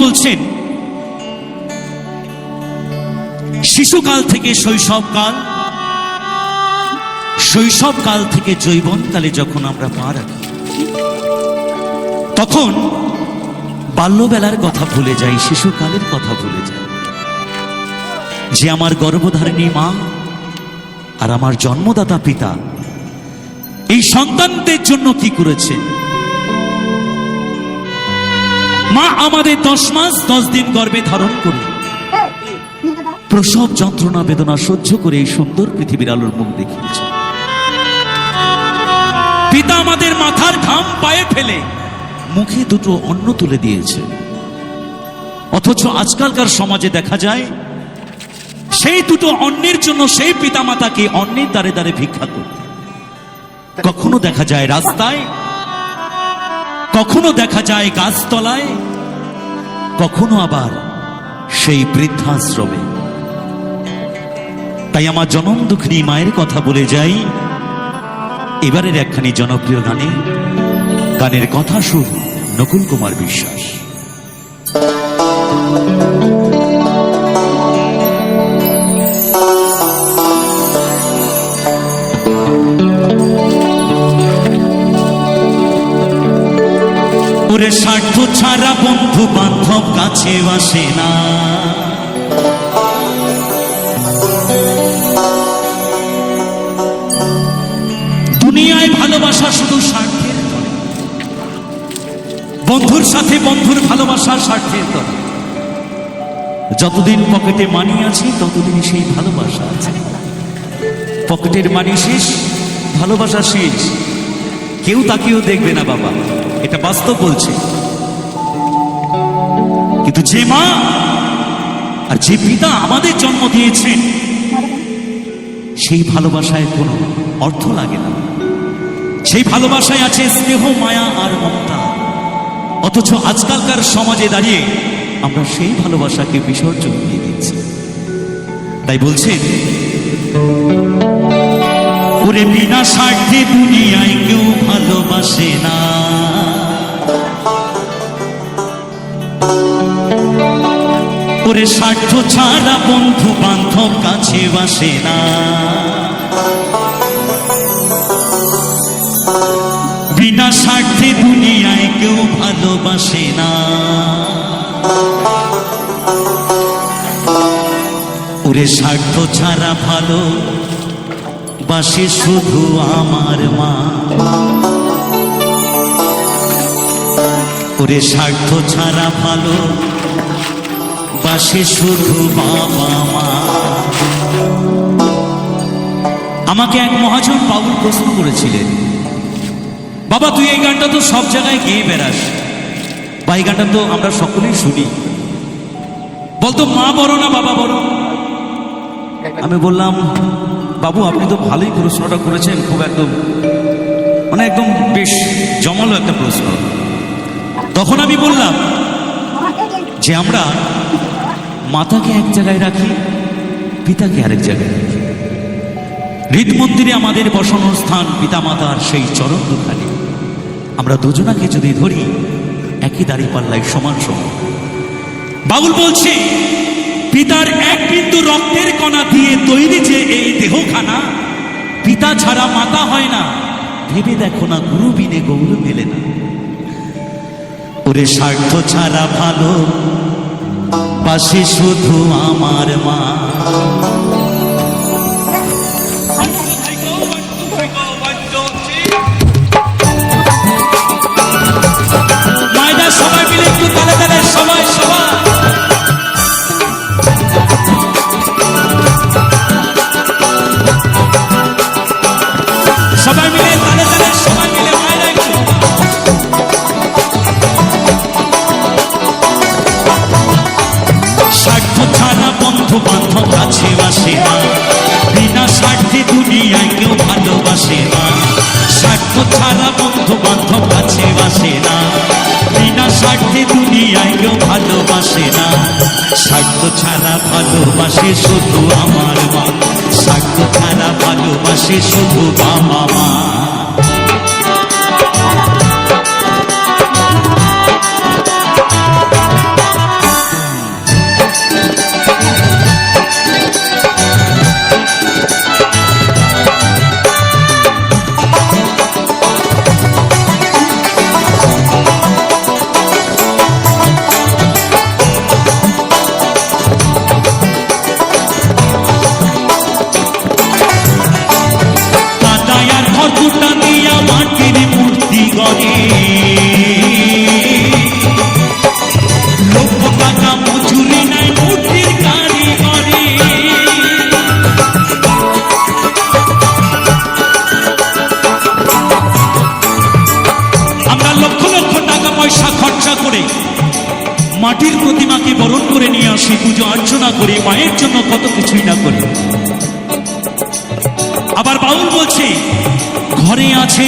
বলছেন শিশুকাল থেকে শৈশবকাল, শৈশবকাল থেকে যৌবনকালে যখন আমরা পা রাখি, তখন বাল্যবেলার কথা ভুলে যাই, শিশুকালের কথা ভুলে যাই। যে আমার গর্ভধারিণী মা আর আমার জন্মদাতা পিতা এই সন্তানদের জন্য কি করেছে। মা আমাদের 10 মাস 10 দিন গর্ভে ধারণ করে প্রসব যন্ত্রণা বেদনা সহ্য করে এই সুন্দর পৃথিবীর আলোর মুখ দেখিয়েছে। পিতা আমাদের মাথার ঘাম পায়ে ফেলে মুখে দুটো অন্ন তুলে দিয়েছে। অথচ আজকালকার সমাজে দেখা যায় সেই দুটো অন্নের জন্য সেই পিতা মাতাকে অন্নের দ্বারে দ্বারে ভিক্ষা করতে। কখনো দেখা যায় রাস্তায়, কখনো দেখা যায় গাছতলায়, কখনো আবার সেই বৃদ্ধাশ্রমে। তাই আমার জনম দুঃখিনী মায়ের কথা বলে যাই এবারের একখানি জনপ্রিয় গানে। গানের কথা সুর নকুল কুমার বিশ্বাস। ওরে স্বার্থ ছাড়া বন্ধু বান্ধব কাছে আসে না, দুনিয়ায় ভালোবাসা শুধু স্বার্থের তরে। বন্ধুর সাথে বন্ধুর ভালোবাসা স্বার্থের তরে। যতদিন পকেটে মানি আছে ততদিন সেই ভালোবাসা আছে। পকেটের মানি শেষ, ভালোবাসা শেষ, কেউ তাকেও দেখবে না বাবা, এটা বাস্তব বলছে। কিন্তু যে মা আর যে পিতা আমাদের জন্ম দিয়েছেন সেই ভালোবাসায় কোনো অর্থ লাগে না। সেই ভালোবাসায় আছে স্নেহ, মায়া আর মমতা। অথচ আজকালকার সমাজে দাঁড়িয়ে আমরা সেই ভালোবাসাকে বিসর্জন দিয়ে দিচ্ছি। তাই বলছেন ওরে বিনা স্বার্থে দুনিয়ায় কেউ ভালোবাসে না, ওরে স্বার্থ ছাড়া বন্ধু বান্ধব কাছে বাসে না, বিনা স্বার্থে দুনিয়ায় কেউ ভালোবাসে না। ওরে স্বার্থ ছাড়া ভালো বাসে শুধু আমার মা, ওরে স্বার্থ ছাড়া ভালো বাসে শুধু বাবা মা। আমাকে এক মহাজন বাউল প্রশ্ন করেছিলেন, বাবা তুই এই গানটা তো সব জায়গায় গেয়ে বেড়াস, বা এই গানটা তো আমরা সকলেই শুনি, বলতো মা বড় না বাবা বড়? আমি বললাম বাবু আপনি তো ভালোই প্রশ্নটা করেছেন, খুব একদম মানে একদম বেশ জমালো একটা প্রশ্ন। তখন আমি বললাম যে আমরা মাতাকে এক জায়গায় রাখি, পিতাকে আরেক জায়গায় রাখি। হৃদ মন্দিরে আমাদের বসানোর স্থান পিতা মাতার সেই চরণ দুখানি। আমরা দুজনাকে যদি ধরি একই দাড়ি পাল্লায় সমান সমান। বাউল বলছে পিতার এক বিন্দু রক্তের কণা দিয়ে তৈরি যে এই দেহখানা, পিতা ছাড়া মাতা হয় না। ভেবে দেখো না গুরু বিনে গৌর মেলে না। ওরে স্বার্থ ছাড়া ভালো বাসে শুধু আমার মা, মায়েরা সবাই মিলে একটু তালে তালে সবাই সবাই সবাই মিলে তালে তালে সবাই মিলে মায়েরা একটু। স্বার্থ ছাড়া বন্ধু বান্ধব কাছে বাসে না, বিনা স্বার্থে দুনিয়ায় কেউ ভালোবাসে না। স্বার্থ ছাড়া বন্ধু বান্ধব কাছে বাসে না, বিনা স্বার্থে দুনিয়ায় কেউ ভালোবাসে না। স্বার্থ ছাড়া ভালোবাসে শুধু আমার মা, স্বার্থ ছাড়া ভালোবাসে শুধু বাবা মা। লক্ষ টাকা মজুরি নেয় মূর্তির কারিগরে। আমরা লক্ষ লক্ষ টাকা পয়সা খরচা করে মাটির প্রতিমাকে বরণ করে নিয়ে আসি, পুজো অর্চনা করে, মায়ের জন্য কত কিছুই না করি। আবার বাউল বলছে ঘরে আছে